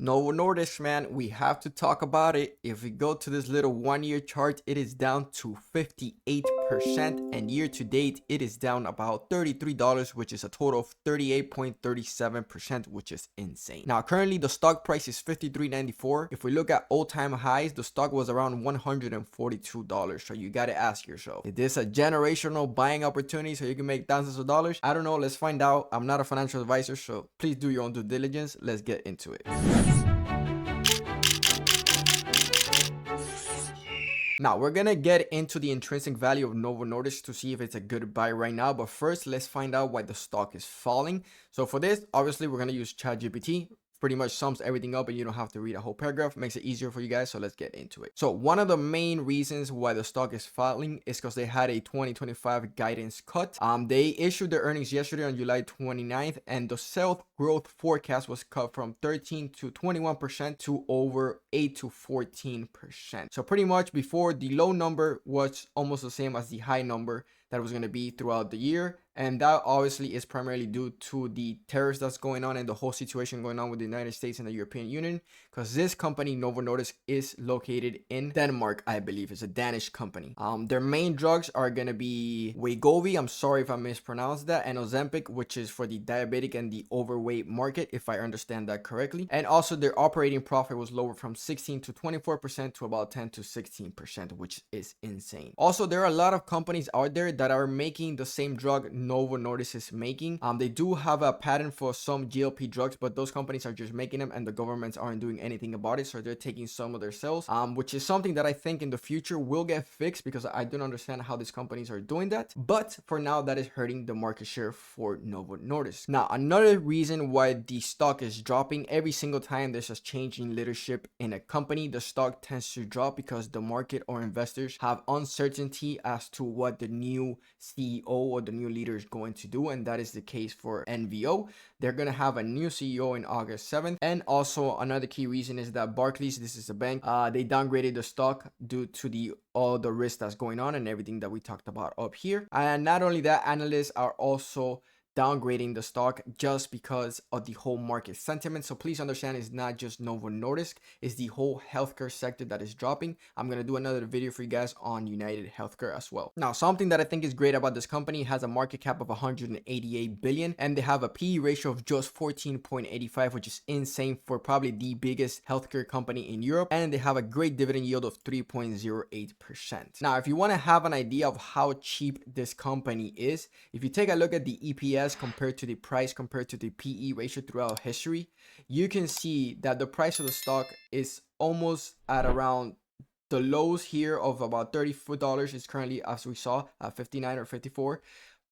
Novo Nordisk, man, we have to talk about it. If we go to this little 1 year chart, it is down to 58%, and year to date, it is down about $33, which is a total of 38.37%, which is insane. Now, currently the stock price is $53.94. If we look at all-time highs, the stock was around $142. So you gotta ask yourself, is this a generational buying opportunity so you can make thousands of dollars? I don't know. Let's find out. I'm not a financial advisor, so please do your own due diligence. Let's get into it. Now, we're gonna get into the intrinsic value of Novo Nordisk to see if it's a good buy right now. But first, let's find out why the stock is falling. So for this, obviously, we're gonna use ChatGPT. Pretty much sums everything up and you don't have to read a whole paragraph. Makes it easier for you guys. So let's get into it. So one of the main reasons why the stock is falling is because they had a 2025 guidance cut. They issued their earnings yesterday on July 29th, and the sales growth forecast was cut from 13 to 21% to over 8 to 14%. So pretty much before, the low number was almost the same as the high number that was going to be throughout the year. And that obviously is primarily due to the tariffs that's going on and the whole situation going on with the United States and the European Union. Because this company, Novo Nordisk, is located in Denmark, I believe. It's a Danish company. Their main drugs are going to be Wegovy, I'm sorry if I mispronounced that, and Ozempic, which is for the diabetic and the overweight market, if I understand that correctly. And also their operating profit was lowered from 16 to 24% to about 10 to 16%, which is insane. Also, there are a lot of companies out there that are making the same drug Novo Nordisk is making. They do have a patent for some GLP drugs, but those companies are just making them and the governments aren't doing anything about it. So they're taking some of their sales, which is something that I think in the future will get fixed, because I don't understand how these companies are doing that. But for now, that is hurting the market share for Novo Nordisk. Now, another reason why the stock is dropping, every single time there's a change in leadership in a company, the stock tends to drop because the market or investors have uncertainty as to what the new CEO or the new leader is going to do, and that is the case for NVO. They're going to have a new CEO in August 7th. And also another key reason is that Barclays, this is a bank, they downgraded the stock due to all the risk that's going on and everything that we talked about up here. And not only that, analysts are also downgrading the stock just because of the whole market sentiment. So please understand, it's not just Novo Nordisk, it's the whole healthcare sector that is dropping. I'm going to do another video for you guys on United Healthcare as well. Now, something that I think is great about this company, has a market cap of 188 billion and they have a PE ratio of just 14.85, which is insane for probably the biggest healthcare company in Europe. And they have a great dividend yield of 3.08%. Now, if you want to have an idea of how cheap this company is, if you take a look at the EPS compared to the price, compared to the PE ratio throughout history, you can see that the price of the stock is almost at around the lows here of about $34. It's currently, as we saw, at 59 or 54.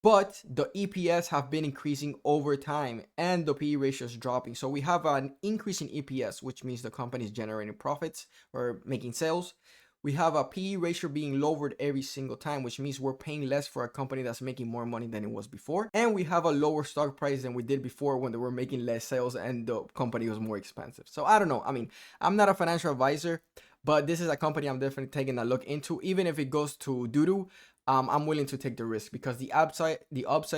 But the EPS have been increasing over time and the PE ratio is dropping. So we have an increase in EPS, which means the company is generating profits or making sales. We have a PE ratio being lowered every single time, which means we're paying less for a company that's making more money than it was before. And we have a lower stock price than we did before when they were making less sales and the company was more expensive. So I don't know. I mean, I'm not a financial advisor, but this is a company I'm definitely taking a look into. Even if it goes to doo-doo, I'm willing to take the risk because the upside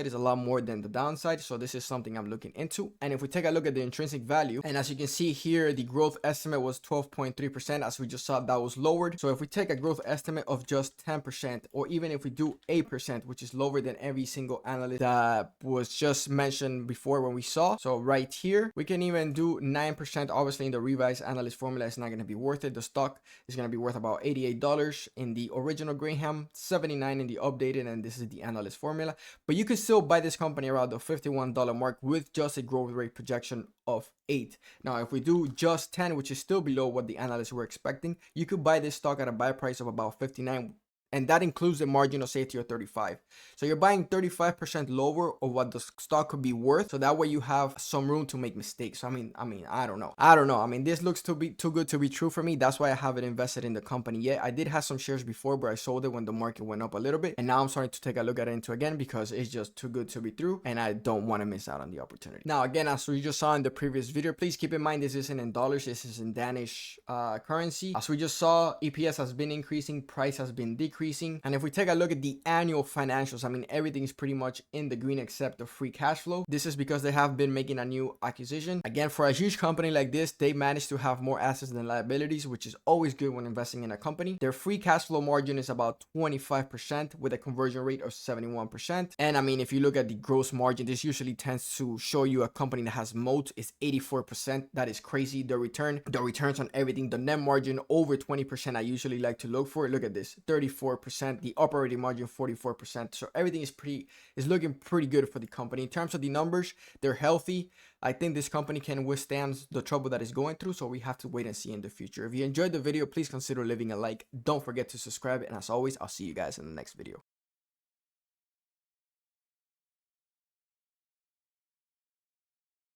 is a lot more than the downside. So this is something I'm looking into. And if we take a look at the intrinsic value, and as you can see here, the growth estimate was 12.3%. As we just saw, that was lowered. So if we take a growth estimate of just 10%, or even if we do 8%, which is lower than every single analyst that was just mentioned before when we saw. So right here, we can even do 9%. Obviously in the revised analyst formula, it's not going to be worth it. The stock is going to be worth about $88 in the original Graham, 79 in the updated, and this is the analyst formula. But you can still buy this company around the $51 mark with just a growth rate projection of 8. Now, if we do just 10, which is still below what the analysts were expecting, you could buy this stock at a buy price of about 59. And that includes the margin of safety of 35. So you're buying 35% lower of what the stock could be worth. So that way you have some room to make mistakes. So I mean, I don't know. I mean, this looks too good to be true for me. That's why I haven't invested in the company yet. I did have some shares before, but I sold it when the market went up a little bit. And now I'm starting to take a look at it into again because it's just too good to be true. And I don't want to miss out on the opportunity. Now, again, as we just saw in the previous video, please keep in mind this isn't in dollars. This is in Danish currency. As we just saw, EPS has been increasing. Price has been decreasing. increasing. And if we take a look at the annual financials, I mean, everything is pretty much in the green except the free cash flow. This is because they have been making a new acquisition. Again, for a huge company like this, they managed to have more assets than liabilities, which is always good when investing in a company. Their free cash flow margin is about 25% with a conversion rate of 71%. And I mean, if you look at the gross margin, this usually tends to show you a company that has moat is 84%. That is crazy. The returns on everything, the net margin over 20%, I usually like to look for. Look at this, 34%, the operating margin 44%. So everything is looking pretty good for the company. In terms of the numbers, they're healthy. I think this company can withstand the trouble that it's going through, so we have to wait and see in the future. If you enjoyed the video, please consider leaving a like. Don't forget to subscribe, and as always, I'll see you guys in the next video.